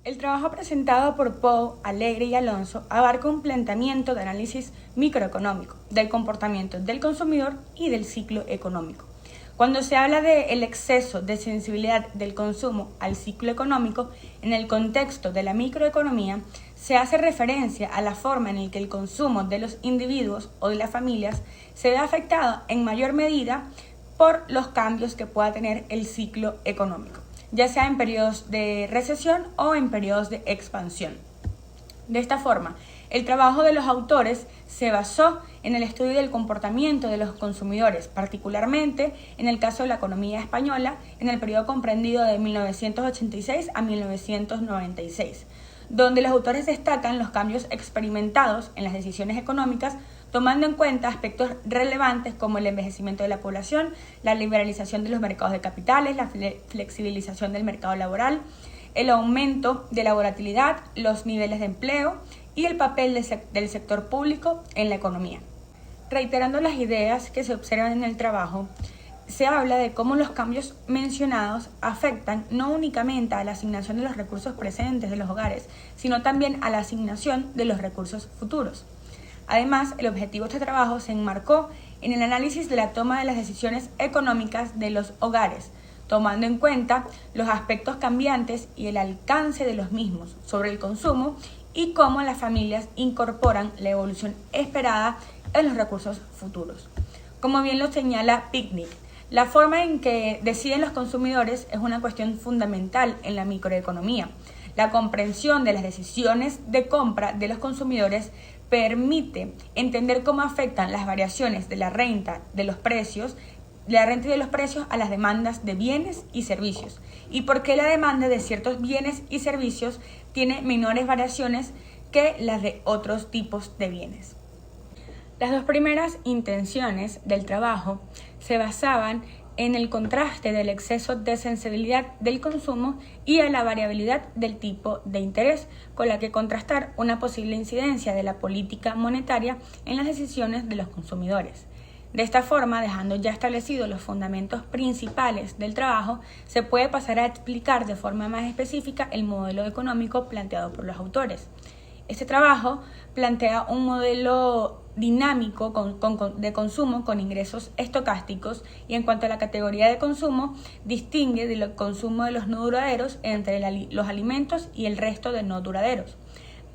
El trabajo presentado por Pou, Alegre y Alonso abarca un planteamiento de análisis microeconómico del comportamiento del consumidor y del ciclo económico. Cuando se habla del exceso de sensibilidad del consumo al ciclo económico, en el contexto de la microeconomía, se hace referencia a la forma en la que el consumo de los individuos o de las familias se ve afectado en mayor medida por los cambios que pueda tener el ciclo económico, ya sea en periodos de recesión o en periodos de expansión. De esta forma, el trabajo de los autores se basó en el estudio del comportamiento de los consumidores, particularmente en el caso de la economía española, en el periodo comprendido de 1986 a 1996, donde los autores destacan los cambios experimentados en las decisiones económicas, tomando en cuenta aspectos relevantes como el envejecimiento de la población, la liberalización de los mercados de capitales, la flexibilización del mercado laboral, el aumento de la volatilidad, los niveles de empleo y el papel del sector público en la economía. Reiterando las ideas que se observan en el trabajo, se habla de cómo los cambios mencionados afectan no únicamente a la asignación de los recursos presentes de los hogares, sino también a la asignación de los recursos futuros. Además, el objetivo de este trabajo se enmarcó en el análisis de la toma de las decisiones económicas de los hogares, tomando en cuenta los aspectos cambiantes y el alcance de los mismos sobre el consumo y cómo las familias incorporan la evolución esperada en los recursos futuros. Como bien lo señala Picnic, la forma en que deciden los consumidores es una cuestión fundamental en la microeconomía. La comprensión de las decisiones de compra de los consumidores permite entender cómo afectan las variaciones de la renta y de los precios a las demandas de bienes y servicios, y por qué la demanda de ciertos bienes y servicios tiene menores variaciones que las de otros tipos de bienes. Las dos primeras intenciones del trabajo se basaban en el contraste del exceso de sensibilidad del consumo y a la variabilidad del tipo de interés, con la que contrastar una posible incidencia de la política monetaria en las decisiones de los consumidores. De esta forma, dejando ya establecidos los fundamentos principales del trabajo, se puede pasar a explicar de forma más específica el modelo económico planteado por los autores. Este trabajo plantea un modelo dinámico de consumo con ingresos estocásticos y en cuanto a la categoría de consumo, distingue del consumo de los no duraderos entre los alimentos y el resto de no duraderos.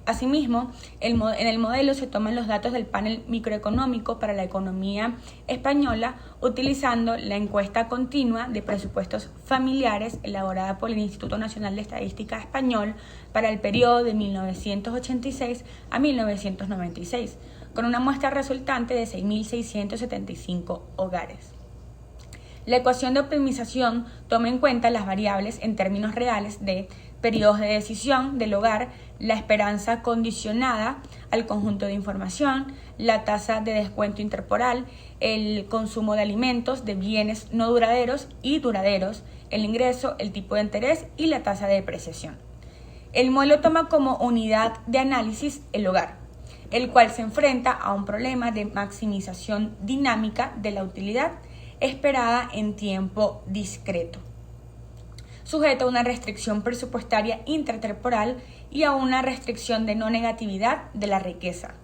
Asimismo, en el modelo se toman los datos del panel microeconómico para la economía española, utilizando la encuesta continua de presupuestos familiares elaborada por el Instituto Nacional de Estadística Español para el periodo de 1986 a 1996, con una muestra resultante de 6.675 hogares. La ecuación de optimización toma en cuenta las variables en términos reales de periodos de decisión del hogar, la esperanza condicionada al conjunto de información, la tasa de descuento intertemporal, el consumo de alimentos, de bienes no duraderos y duraderos, el ingreso, el tipo de interés y la tasa de depreciación. El modelo toma como unidad de análisis el hogar, el cual se enfrenta a un problema de maximización dinámica de la utilidad esperada en tiempo discreto, sujeto a una restricción presupuestaria intertemporal y a una restricción de no negatividad de la riqueza.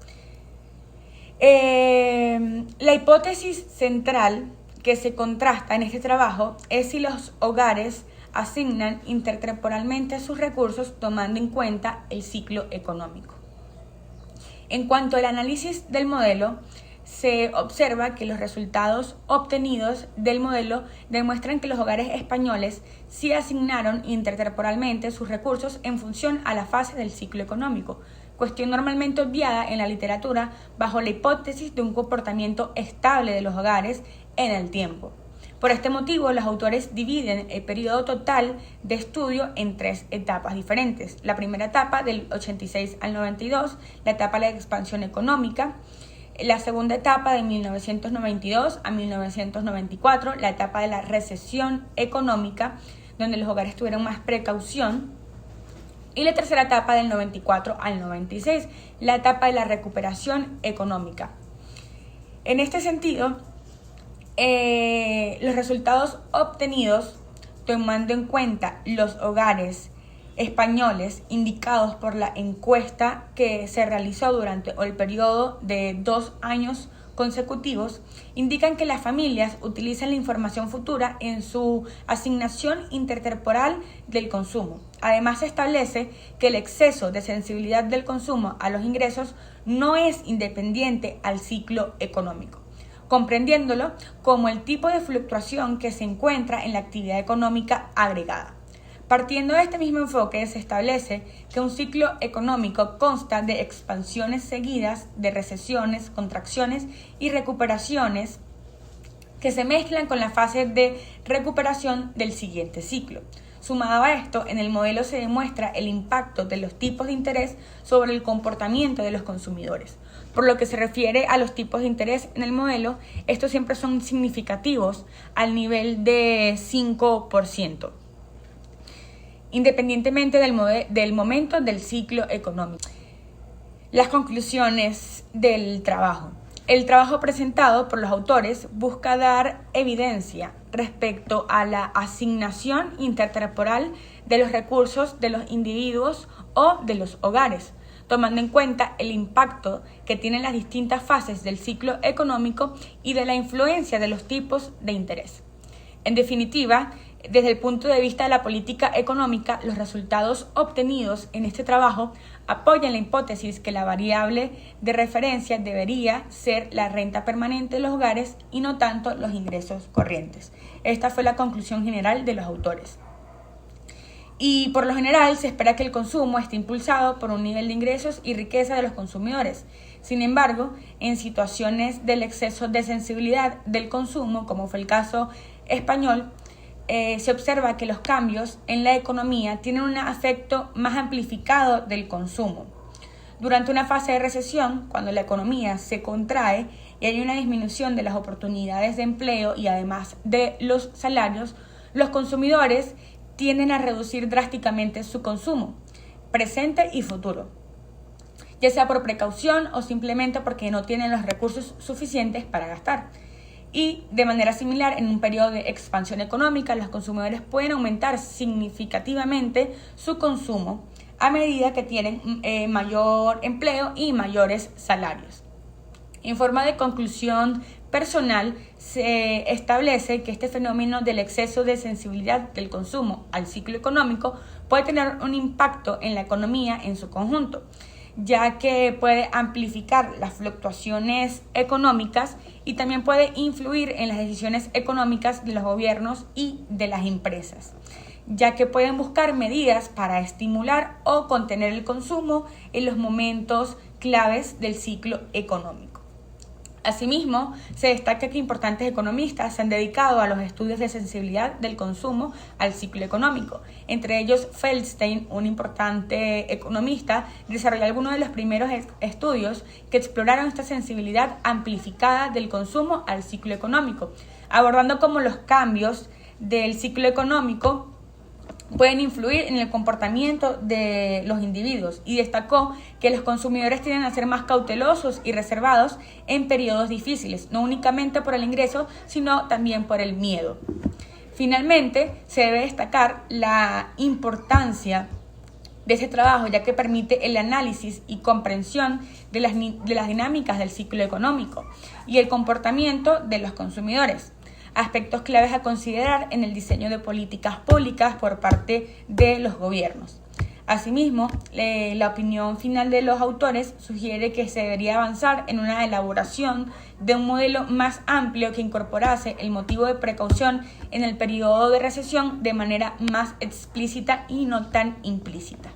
La hipótesis central que se contrasta en este trabajo es si los hogares asignan intertemporalmente sus recursos tomando en cuenta el ciclo económico. En cuanto al análisis del modelo, se observa que los resultados obtenidos del modelo demuestran que los hogares españoles sí asignaron intertemporalmente sus recursos en función a la fase del ciclo económico, cuestión normalmente obviada en la literatura bajo la hipótesis de un comportamiento estable de los hogares en el tiempo. Por este motivo, los autores dividen el periodo total de estudio en tres etapas diferentes. La primera etapa del 86 al 92, la etapa de la expansión económica. La segunda etapa de 1992 a 1994, la etapa de la recesión económica, donde los hogares tuvieron más precaución. Y la tercera etapa del 94 al 96, la etapa de la recuperación económica. En este sentido, los resultados obtenidos, tomando en cuenta los hogares españoles indicados por la encuesta que se realizó durante el periodo de 2 años consecutivos indican que las familias utilizan la información futura en su asignación intertemporal del consumo. Además, se establece que el exceso de sensibilidad del consumo a los ingresos no es independiente al ciclo económico, comprendiéndolo como el tipo de fluctuación que se encuentra en la actividad económica agregada. Partiendo de este mismo enfoque, se establece que un ciclo económico consta de expansiones seguidas de recesiones, contracciones y recuperaciones que se mezclan con la fase de recuperación del siguiente ciclo. Sumado a esto, en el modelo se demuestra el impacto de los tipos de interés sobre el comportamiento de los consumidores. Por lo que se refiere a los tipos de interés en el modelo, estos siempre son significativos al nivel de 5%. Independientemente del momento del ciclo económico. Las conclusiones del trabajo. El trabajo presentado por los autores busca dar evidencia respecto a la asignación intertemporal de los recursos de los individuos o de los hogares, tomando en cuenta el impacto que tienen las distintas fases del ciclo económico y de la influencia de los tipos de interés. En definitiva, desde el punto de vista de la política económica, los resultados obtenidos en este trabajo apoyan la hipótesis que la variable de referencia debería ser la renta permanente de los hogares y no tanto los ingresos corrientes. Esta fue la conclusión general de los autores. Y por lo general se espera que el consumo esté impulsado por un nivel de ingresos y riqueza de los consumidores. Sin embargo, en situaciones del exceso de sensibilidad del consumo, como fue el caso español, se observa que los cambios en la economía tienen un efecto más amplificado del consumo. Durante una fase de recesión, cuando la economía se contrae y hay una disminución de las oportunidades de empleo y además de los salarios, los consumidores tienden a reducir drásticamente su consumo, presente y futuro, ya sea por precaución o simplemente porque no tienen los recursos suficientes para gastar. Y de manera similar, en un periodo de expansión económica, los consumidores pueden aumentar significativamente su consumo a medida que tienen mayor empleo y mayores salarios. En forma de conclusión personal, se establece que este fenómeno del exceso de sensibilidad del consumo al ciclo económico puede tener un impacto en la economía en su conjunto, ya que puede amplificar las fluctuaciones económicas y también puede influir en las decisiones económicas de los gobiernos y de las empresas, ya que pueden buscar medidas para estimular o contener el consumo en los momentos claves del ciclo económico. Asimismo, se destaca que importantes economistas se han dedicado a los estudios de sensibilidad del consumo al ciclo económico. Entre ellos, Feldstein, un importante economista, desarrolló algunos de los primeros estudios que exploraron esta sensibilidad amplificada del consumo al ciclo económico, abordando cómo los cambios del ciclo económico pueden influir en el comportamiento de los individuos, y destacó que los consumidores tienden a ser más cautelosos y reservados en periodos difíciles, no únicamente por el ingreso, sino también por el miedo. Finalmente, se debe destacar la importancia de ese trabajo, ya que permite el análisis y comprensión de las dinámicas del ciclo económico y el comportamiento de los consumidores, aspectos claves a considerar en el diseño de políticas públicas por parte de los gobiernos. Asimismo, la opinión final de los autores sugiere que se debería avanzar en una elaboración de un modelo más amplio que incorporase el motivo de precaución en el periodo de recesión de manera más explícita y no tan implícita.